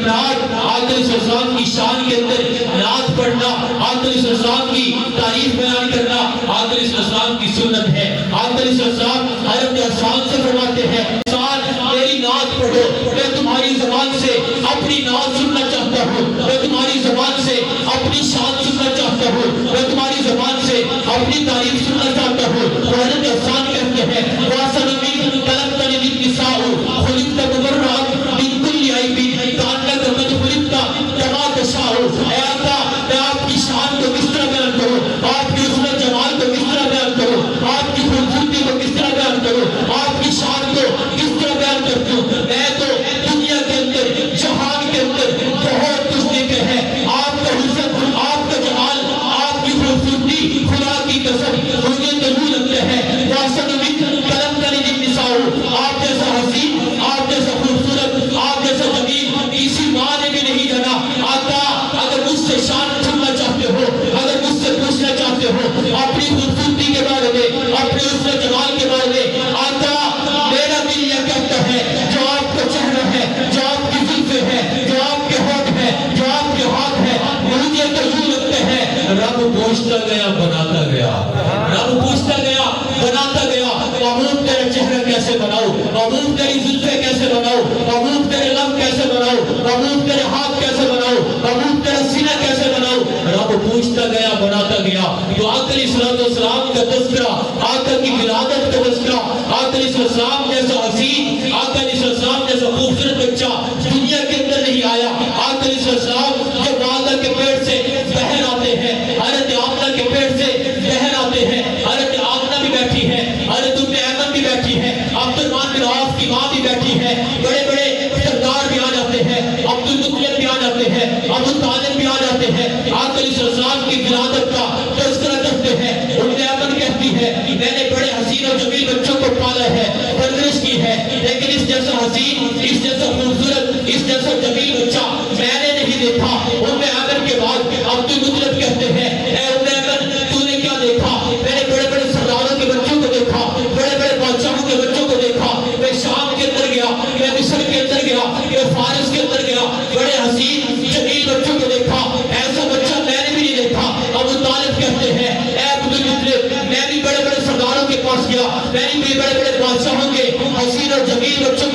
نعت آقا علیہ السلام کی شان کے اندر نعت پڑھنا، آقا علیہ السلام کی تعریف بیان کرنا آقا علیہ السلام کی سنت ہے۔ آقا علیہ السلام حضرت حسان سے فرماتے ہیں حسان میری نعت پڑھو، میں تمہاری زبان سے اپنی نعت سننا چاہتا ہوں، میں تمہاری زبان سے اپنی شان سننا چاہتا ہوں، میں تمہاری زبان سے اپنی تعریف سننا چاہتا ہوں۔ تو حضرت حسان کہتے ہیں وَأَحْسَنُ مِنْكَ خَلَقْتَنِي النِّسَاءُ خُلِقْتَ مُبَرَّأً مِنْ كُلِّ عَيْبٍ كَأَنَّكَ قَدْ خُلِقْتَ كَمَا تَشَاءُ۔ اے آقا میں آپ کی شان کو کس طرح بیان کروں، آپ کی حسن جمال کو کس طرح بیان کروں، آپ کی خوبصورتی کو کس طرح بیان کروں، آپ کی شان کو کس طرح بیان کرتی ہوں۔ میں تو دنیا کے اندر جہان کے اندر بہت کچھ دیکھے ہیں، آپ کا حسن، آپ کا جمال، آپ کی خوبصورتی، خدا کی قسم مجھے تو یوں لگتا ہے وَأَحْسَنُ مِنْكَ خَلَقْتَنِي النِّسَاءُ، آپ جیسا حسین، آپ جیسا خوبصورت، آپ جیسا جمیل کسی ماں نے بھی نہیں جانا۔ آقا اگر مجھ سے شان سننا چاہتے ہو، اگر مجھ سے پوچھنا چاہتے ہو اپنی خوبصورتی کے بارے میں، اپنے حسن جمال کے بارے میں، آقا میرا دل یہ کہتا ہے جو آپ کا چہرہ ہے، جو آپ کی زلفیں ہیں، جو آپ کے ہونٹ ہیں، جو آپ کے ہاتھ ہیں، مجھے تو یوں لگتا ہے رب پوچھتا گیا بناتا گیا، رب پوچھتا گیا بناتا گیا۔ محبوب تیرا چہرہ کیسے بناؤ، محبوب تیری زلفیں کیسے بناؤ، محبوب تیرے لب کیسے بناؤ، محبوب تیرے ہاتھ کیسے بناؤ، محبوب تیرا سینہ کیسے بناؤ، رب پوچھتا گیا بناتا گیا۔ تو آقا علیہ السلام کا تذکرہ، آقا کی ولادت کا تذکرہ، آقا علیہ السلام جیسا حسین، آقا علیہ السلام جیسا خوبصورت بچہ دنیا کے اندر نہیں آیا۔ آقا علیہ السلام جب والدہ کے پیٹ سے بہر آتے ہیں، حضرت آمنہ کے پیٹ سے بہر آتے ہیں، حضرت آمنہ بھی بیٹھی ہے، حضرت ام ایمن بھی بیٹھی ہے، عبد الرحمن بن عوف کی ماں بھی بیٹھی ہے، بڑے بڑے سردار بھی آ جاتے ہیں، عبد المطلب بھی آ جاتے ہیں، ابو طالب بھی آ جاتے ہیں، آقا علیہ السلام کی ولادت کا تذکرہ کرتے ہیں۔ ام ایمن کہتی ہے میں نے بڑے حسین اور جمیل بچوں کو پالا ہے، پرورش کی ہے، لیکن اس جیسا حسین، اس جیسا خوبصورت، اس جیسا جمیل بچہ میں نے نہیں دیکھا۔ ام ایمن کے بعد عبد المطلب کہتے ہیں اے ام ایمن تو نے کیا دیکھا؟ میں نے بڑے بڑے سرداروں کے بچوں کو دیکھا، بڑے بڑے بادشاہوں کے بچوں کو دیکھا، میں شام کے اندر گیا، میں مصر کے اندر گیا، میں فارس کے اندر گیا، بڑے حسین جمیل بچوں کو دیکھا، ایسا بچہ میں نے بھی نہیں دیکھا۔ ابو طالب کہتے ہیں اے عبد المطلب میں بھی بڑے بڑے سرداروں کے پاس گیا، میں بھی بڑے بڑے بادشاہوں کے حسین اور جمیل بچوں